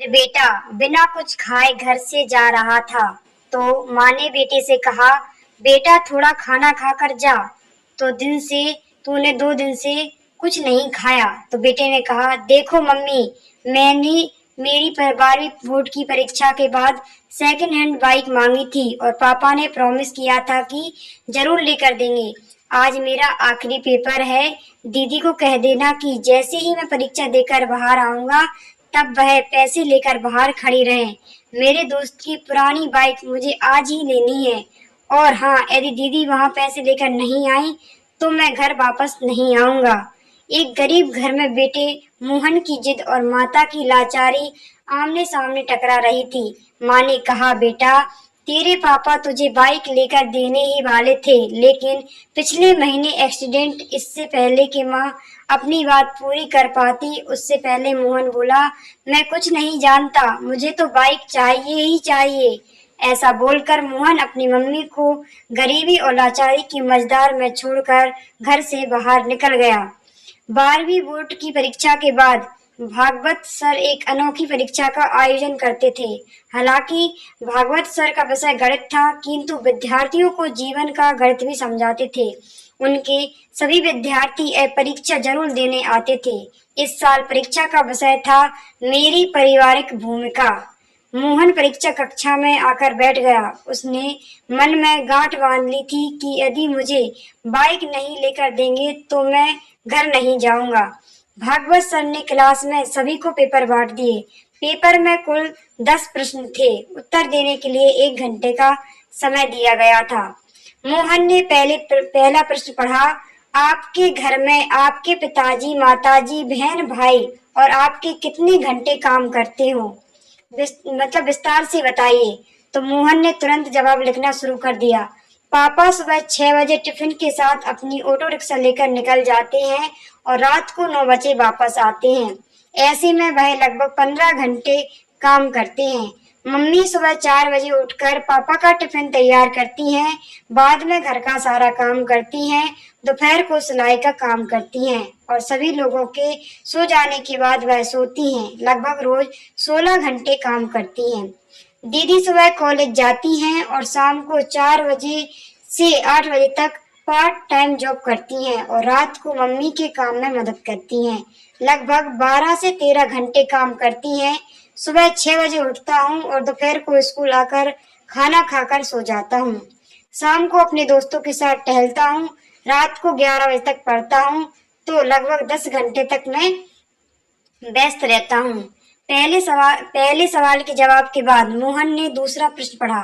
बेटा बिना कुछ खाए घर से जा रहा था तो माँ ने बेटे से कहा, बेटा थोड़ा खाना खा कर जा। तो दिन से तूने 2 दिन से कुछ नहीं खाया। तो बेटे ने कहा, देखो मम्मी, मैंने मेरी 12वीं बोर्ड की परीक्षा के बाद सेकंड हैंड बाइक मांगी थी और पापा ने प्रॉमिस किया था कि जरूर लेकर देंगे। आज मेरा आखिरी पेपर है। दीदी को कह देना कि जैसे ही मैं परीक्षा देकर बाहर आऊंगा तब वह पैसे लेकर बाहर खड़ी रहे। मेरे दोस्त की पुरानी बाइक मुझे आज ही लेनी है। और हाँ, यदि दीदी वहां पैसे लेकर नहीं आई तो मैं घर वापस नहीं आऊंगा। एक गरीब घर में बेटे मोहन की जिद और माता की लाचारी आमने सामने टकरा रही थी। माँ ने कहा, बेटा तेरे पापा तुझे बाइक लेकर देने ही वाले थे, लेकिन पिछले महीने एक्सीडेंट। इससे पहले कि माँ अपनी बात पूरी कर पाती उससे पहले मोहन बोला, मैं कुछ नहीं जानता, मुझे तो बाइक चाहिए ही चाहिए। ऐसा बोलकर मोहन अपनी मम्मी को गरीबी और लाचारी की मझधार में छोड़कर घर से बाहर निकल गया। 12वीं बोर्ड की परीक्षा के बाद भागवत सर एक अनोखी परीक्षा का आयोजन करते थे। हालांकि भागवत सर का विषय गणित था, किंतु विद्यार्थियों को जीवन का गणित भी समझाते थे। उनके सभी विद्यार्थी परीक्षा जरूर देने आते थे। इस साल परीक्षा का विषय था मेरी पारिवारिक भूमिका। मोहन परीक्षा कक्षा में आकर बैठ गया। उसने मन में गांठ बांध ली थी कि यदि मुझे बाइक नहीं लेकर देंगे तो मैं घर नहीं जाऊंगा। भागवत सर ने क्लास में सभी को पेपर बांट दिए। पेपर में कुल 10 प्रश्न थे। उत्तर देने के लिए 1 घंटे का समय दिया गया था। मोहन ने पहला प्रश्न पढ़ा, आपके घर में आपके पिताजी, माताजी, बहन, भाई और आपके कितने घंटे काम करते हो? मतलब विस्तार से बताइए। तो मोहन ने तुरंत जवाब लिखना शुरू कर दिया। पापा सुबह 6 बजे टिफिन के साथ अपनी ऑटो रिक्शा लेकर निकल जाते हैं और रात को 9 बजे वापस आते हैं। ऐसे में वह लगभग 15 घंटे काम करते हैं। मम्मी सुबह 4 बजे उठकर पापा का टिफिन तैयार करती हैं, बाद में घर का सारा काम करती हैं, दोपहर को सिलाई का काम करती हैं और सभी लोगों के सो जाने के बाद वह सोती हैं। लगभग रोज 16 घंटे काम करती हैं। दीदी सुबह कॉलेज जाती हैं और शाम को 4 बजे से 8 बजे तक पार्ट टाइम जॉब करती हैं और रात को मम्मी के काम में मदद करती हैं। लगभग 12 से 13 घंटे काम करती हैं। सुबह 6 बजे उठता हूँ और दोपहर को स्कूल आकर खाना खाकर सो जाता हूँ। शाम को अपने दोस्तों के साथ टहलता हूँ। रात को 11 बजे तक पढ़ता हूँ। तो लगभग 10 घंटे तक मैं व्यस्त रहता हूँ। पहले सवाल के जवाब के बाद मोहन ने दूसरा प्रश्न पढ़ा,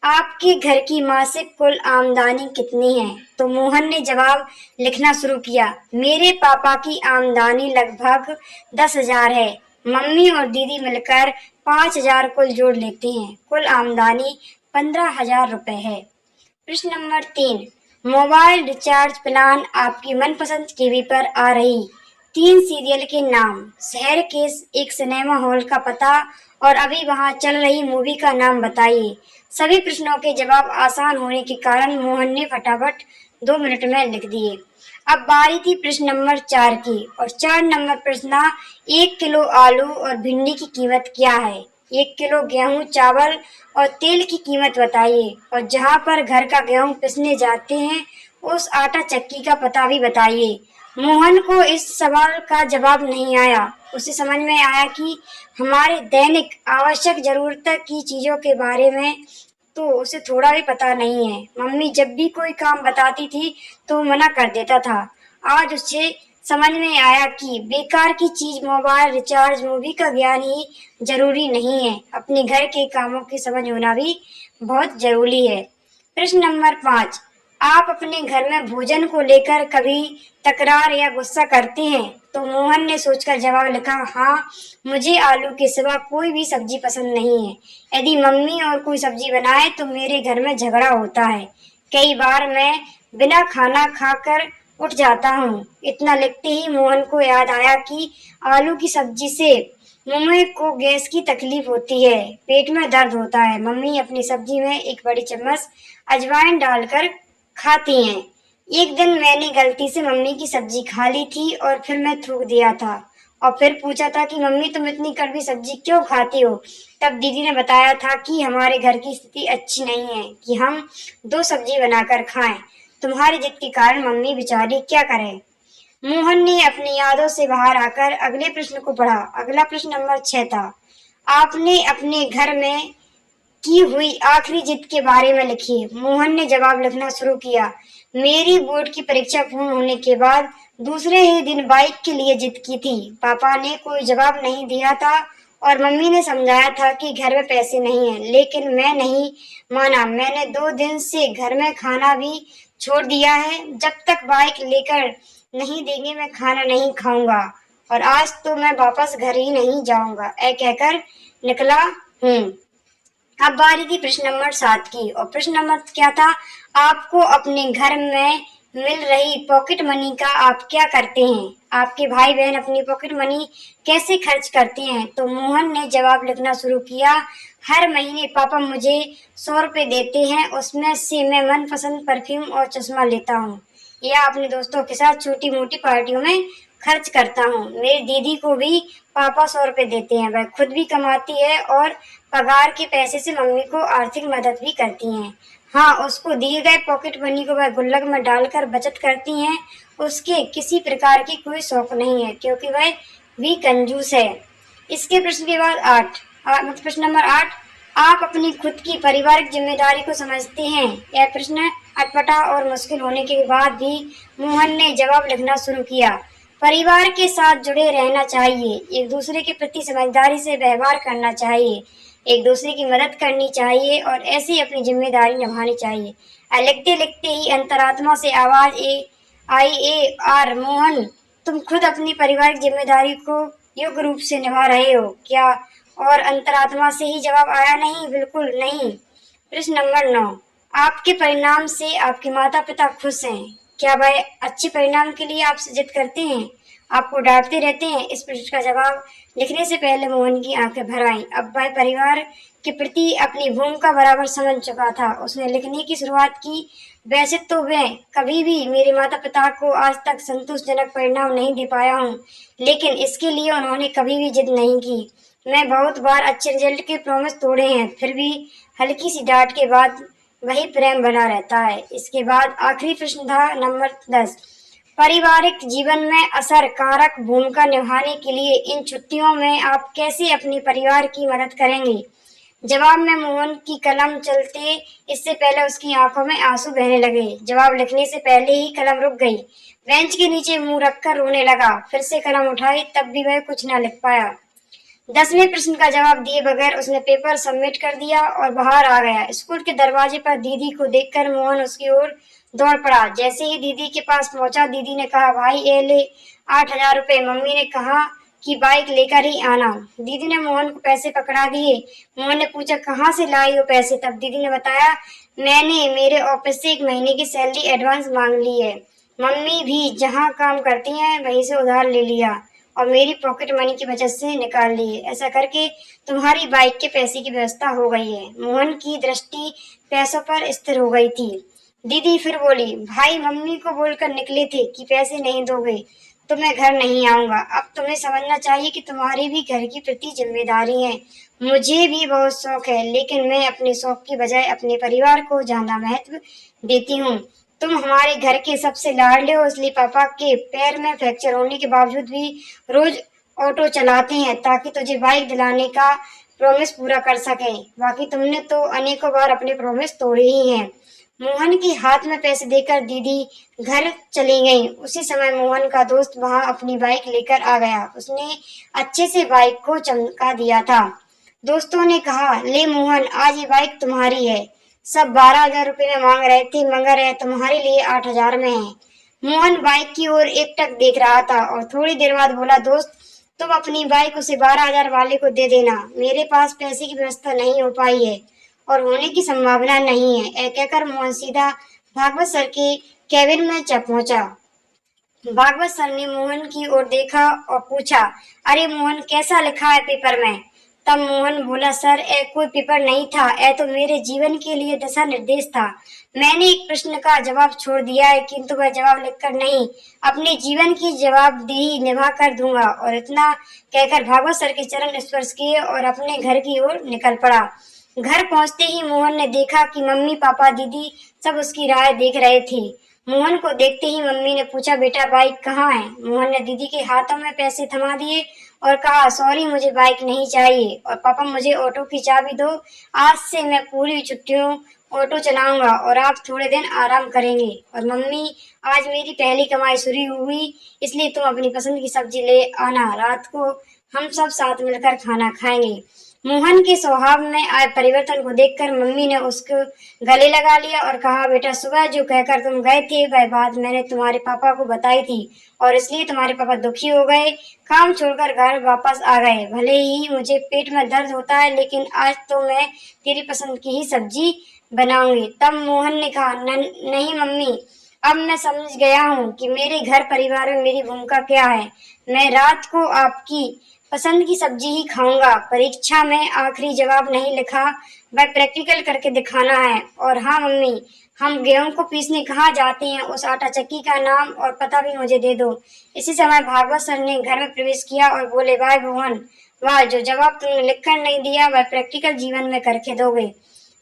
आपके घर की मासिक कुल आमदनी कितनी है? तो मोहन ने जवाब लिखना शुरू किया, मेरे पापा की आमदनी लगभग 10,000 है। मम्मी और दीदी मिलकर 5,000 कुल जोड़ लेते हैं। कुल आमदनी 15,000 रुपए है। प्रश्न नंबर 3, मोबाइल रिचार्ज प्लान आपकी मनपसंद टीवी पर आ रही 3 सीरियल के नाम, शहर के एक सिनेमा हॉल का पता और अभी वहां चल रही मूवी का नाम बताइए। सभी प्रश्नों के जवाब आसान होने के कारण मोहन ने फटाफट 2 मिनट में लिख दिए। अब बारी थी प्रश्न नंबर 4 की और 4 नंबर प्रश्न, 1 किलो आलू और भिंडी की कीमत क्या है? 1 किलो गेहूं, चावल और तेल की कीमत बताइए और जहां पर घर का गेहूं पिसने जाते हैं उस आटा चक्की का पता भी बताइए। मोहन को इस सवाल का जवाब नहीं आया। उसे समझ में आया कि हमारे दैनिक आवश्यक जरूरत की चीजों के बारे में तो उसे थोड़ा भी पता नहीं है। मम्मी जब भी कोई काम बताती थी तो मना कर देता था। आज उसे समझ में आया कि बेकार की चीज मोबाइल रिचार्ज, मूवी का ज्ञान ही जरूरी नहीं है, अपने घर के कामों की समझ होना भी बहुत जरूरी है। प्रश्न नंबर 5, आप अपने घर में भोजन को लेकर कभी तकरार या गुस्सा करते हैं? तो मोहन ने सोचकर जवाब लिखा, हाँ, मुझे आलू के सिवा कोई भी सब्जी पसंद नहीं है। यदि मम्मी और कोई सब्जी बनाए तो मेरे घर में झगड़ा होता है। कई बार मैं बिना खाना खाकर उठ जाता हूँ। इतना लिखते ही मोहन को याद आया कि आलू की सब्जी से मम्मी को गैस की तकलीफ होती है, पेट में दर्द होता है। मम्मी अपनी सब्जी में एक बड़ी चम्मच अजवाइन डालकर खाती हैं। एक दिन मैंने गलती से मम्मी की सब्जी खा ली थी और फिर मैं थूक दिया था। और फिर पूछा था कि मम्मी तुम इतनी कड़वी सब्जी क्यों खाती हो। तब दीदी ने बताया था कि हमारे घर की स्थिति अच्छी नहीं है कि हम दो सब्जी बनाकर खाएं। तुम्हारी जिद के कारण मम्मी बेचारी क्या करे। मोहन ने अपनी यादों से बाहर आकर अगले प्रश्न को पढ़ा। अगला प्रश्न नंबर 6 था। आपने अपने घर में की हुई आखिरी जिद के बारे में लिखिए। मोहन ने जवाब लिखना शुरू किया। मेरी बोर्ड की परीक्षा पूर्ण होने के बाद दूसरे ही दिन बाइक के लिए जिद की थी। पापा ने कोई जवाब नहीं दिया था और मम्मी ने समझाया था कि घर में पैसे नहीं हैं, लेकिन मैं नहीं माना। मैंने 2 दिन से घर में खाना भी छोड़ दिया है। जब तक बाइक लेकर नहीं देंगे मैं खाना नहीं खाऊंगा और आज तो मैं वापस घर ही नहीं जाऊंगा, ऐ कहकर निकला हूँ। अब बारी थी प्रश्न नंबर 7 की और प्रश्न नंबर क्या था। आपको अपने घर में मिल रही पॉकेट मनी का आप क्या करते हैं। आपके भाई बहन अपनी पॉकेट मनी कैसे खर्च करते हैं। तो मोहन ने जवाब लिखना शुरू किया। हर महीने पापा मुझे 100 रुपए देते हैं, उसमें से मैं मनपसंद परफ्यूम और चश्मा लेता हूँ या अपने दोस्तों के साथ छोटी मोटी पार्टियों में खर्च करता हूँ। मेरी दीदी को भी पापा 100 रुपए देते हैं, वह खुद भी कमाती है और पगार के पैसे से मम्मी को आर्थिक मदद भी करती हैं। हाँ, उसको दिए गए पॉकेट मनी को वह गुल्लक में डालकर बचत करती हैं। उसके किसी प्रकार की कोई शौक नहीं है क्योंकि वह भी कंजूस है। इसके प्रश्न के बाद मतलब प्रश्न नंबर 8। आप अपनी खुद की पारिवारिक जिम्मेदारी को समझते हैं। यह प्रश्न अटपटा और मुश्किल होने के बाद भी मोहन ने जवाब लिखना शुरू किया। परिवार के साथ जुड़े रहना चाहिए, एक दूसरे के प्रति समझदारी से व्यवहार करना चाहिए, एक दूसरे की मदद करनी चाहिए और ऐसे ही अपनी जिम्मेदारी निभानी चाहिए। लिखते लिखते ही अंतरात्मा से आवाज आई ए आर मोहन, तुम खुद अपनी पारिवारिक जिम्मेदारी को योग्य रूप से निभा रहे हो क्या। और अंतरात्मा से ही जवाब आया, नहीं, बिल्कुल नहीं। प्रश्न नंबर 9। आपके परिणाम से आपके माता पिता खुश हैं क्या। वह अच्छे परिणाम के लिए आपसे जिद करते हैं, आपको डांटते रहते हैं। इस प्रश्न का जवाब लिखने से पहले मोहन की आंखें भर आईं। अब वह परिवार के प्रति अपनी भूमिका बराबर समझ चुका था। उसने लिखने की शुरुआत की। वैसे तो मैं कभी भी मेरे माता पिता को आज तक संतोषजनक परिणाम नहीं दे पाया हूँ, लेकिन इसके लिए उन्होंने कभी भी जिद नहीं की। मैं बहुत बार अच्छे रिजल्ट के प्रॉमिस तोड़े हैं, फिर भी हल्की सी डांट के बाद वही प्रेम बना रहता है। इसके बाद आखिरी प्रश्न था नंबर 10। पारिवारिक जीवन में असर कारक भूमिका निभाने के लिए इन छुट्टियों में आप कैसे अपने परिवार की मदद करेंगे। जवाब में मोहन की कलम चलते इससे पहले उसकी आंखों में आंसू बहने लगे। जवाब लिखने से पहले ही कलम रुक गई। बेंच के नीचे मुंह रखकर रोने लगा। फिर से कलम उठाई, तब भी वह कुछ न लिख पाया। 10वें प्रश्न का जवाब दिए बगैर उसने पेपर सबमिट कर दिया और बाहर आ गया। स्कूल के दरवाजे पर दीदी को देखकर मोहन उसकी ओर दौड़ पड़ा। जैसे ही दीदी के पास पहुंचा, दीदी ने कहा, भाई ये ले 8,000 रुपए। मम्मी ने कहा कि बाइक लेकर ही आना। दीदी ने मोहन को पैसे पकड़ा दिए। मोहन ने पूछा, कहाँ से लाई हो पैसे। तब दीदी ने बताया, मैंने मेरे ऑफिस से 1 महीने की सैलरी एडवांस मांग ली है। मम्मी भी जहाँ काम करती हैं वहीं से उधार ले लिया और मेरी पॉकेट मनी की बचत से निकाल ली है। ऐसा करके तुम्हारी बाइक के पैसे की व्यवस्था हो गई है। मोहन की दृष्टि पैसों पर स्थिर हो गई थी। दीदी फिर बोली, भाई मम्मी को बोलकर निकले थे कि पैसे नहीं दोगे तो मैं घर नहीं आऊंगा। अब तुम्हें समझना चाहिए कि तुम्हारी भी घर की प्रति जिम्मेदारी है। मुझे भी बहुत शौक है, लेकिन मैं अपने शौक की बजाय अपने परिवार को ज्यादा महत्व देती हूँ। तुम हमारे घर के सबसे लाडले हो, इसलिए पापा के पैर में फ्रैक्चर होने के बावजूद भी रोज ऑटो चलाते हैं ताकि तुझे बाइक दिलाने का प्रॉमिस पूरा कर सके। बाकी तुमने तो अनेकों बार अपने प्रॉमिस तोड़े ही हैं। मोहन के हाथ में पैसे देकर दीदी घर चली गई। उसी समय मोहन का दोस्त वहां अपनी बाइक लेकर आ गया। उसने अच्छे से बाइक को चमका दिया था। दोस्तों ने कहा, ले मोहन, आज ये बाइक तुम्हारी है। सब 12,000 रुपए में मांग रहे थे, मगर यह तुम्हारे लिए 8,000 में है। मोहन बाइक की ओर एकटक देख रहा था और थोड़ी देर बाद बोला, दोस्त, तुम अपनी बाइक उसे 12,000 वाले को दे देना। मेरे पास पैसे की व्यवस्था नहीं हो पाई है और होने की संभावना नहीं है। ऐ कहकर मोहन सीधा भागवत सर के केबिन में पहुंचा। भागवत सर ने मोहन की ओर देखा और पूछा, अरे मोहन, कैसा लिखा है पेपर में। तब मोहन बोला, सर ए कोई पेपर नहीं था, ए तो मेरे जीवन के लिए दिशा निर्देश था। मैंने एक प्रश्न का जवाब छोड़ दिया है, किंतु वह जवाब लिखकर नहीं, अपने जीवन की जवाबदेही निभा कर दूंगा। और इतना कहकर भागवत सर के चरण स्पर्श किए और अपने घर की ओर निकल पड़ा। घर पहुंचते ही मोहन ने देखा कि मम्मी पापा दीदी सब उसकी राह देख रहे थे। मोहन को देखते ही मम्मी ने पूछा, बेटा बाइक कहाँ है? मोहन ने दीदी के हाथों में पैसे थमा दिए और कहा, सॉरी मुझे बाइक नहीं चाहिए, और पापा मुझे ऑटो की चाबी दो, आज से मैं पूरी छुट्टियों ऑटो चलाऊंगा और आप थोड़े दिन आराम करेंगे। और मम्मी आज मेरी पहली कमाई शुरू हुई, इसलिए तुम अपनी पसंद की सब्जी ले आना, रात को हम सब साथ मिलकर खाना खाएंगे। मोहन के स्वभाव में आए परिवर्तन को देखकर मम्मी ने उसको गले लगा लिया और कहा, बेटा सुबह जो कहकर तुम गए थे वह बात मैंने तुम्हारे पापा को बताई थी और इसलिए तुम्हारे पापा दुखी हो गए, काम छोड़कर घर वापस आ गए। भले ही मुझे पेट में दर्द होता है, लेकिन आज तो मैं तेरी पसंद की ही सब्जी बनाऊंगी। तब मोहन ने कहा, नहीं मम्मी, अब मैं समझ गया हूँ कि मेरे घर परिवार में मेरी भूमिका क्या है। मैं रात को आपकी पसंद की सब्जी ही खाऊंगा। परीक्षा में आखिरी जवाब नहीं लिखा, वह प्रैक्टिकल करके दिखाना है। और हाँ मम्मी, हम गेहूं को पीसने कहाँ जाते हैं, उस आटा चक्की का नाम और पता भी मुझे दे दो। इसी समय भागवत सर ने घर में प्रवेश किया और बोले, भाई मोहन, वाह, जो जवाब तुमने लिखकर नहीं दिया वह प्रैक्टिकल जीवन में करके दोगे।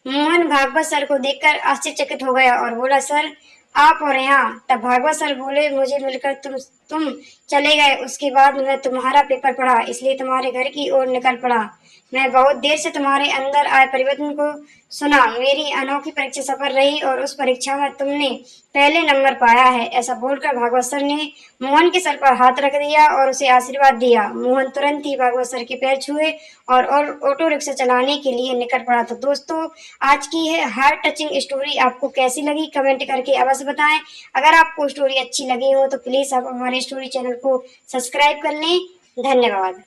मोहन भागवत सर को देखकर आश्चर्यचकित हो गया और बोला, सर आप और यहाँ? तब भागवत सर बोले, मुझे मिलकर तुम चले गए, उसके बाद मैं तुम्हारा पेपर पढ़ा, इसलिए तुम्हारे घर की ओर निकल पड़ा। मैं बहुत देर से तुम्हारे अंदर आए परिवर्तन को सुना। मेरी अनोखी परीक्षा सफल रही और उस परीक्षा में तुमने पहले नंबर पाया है। ऐसा बोलकर भागवत सर ने मोहन के सर पर हाथ रख दिया और उसे आशीर्वाद दिया। मोहन तुरंत ही भागवत सर के पैर छुए और ऑटो रिक्शा चलाने के लिए निकल पड़ा। तो दोस्तों, आज की है हार्ट टचिंग स्टोरी आपको कैसी लगी कमेंट करके अवश्य बताएं। अगर आपको स्टोरी अच्छी लगी हो तो प्लीज आप हमारे स्टोरी चैनल को सब्सक्राइब कर लें। धन्यवाद।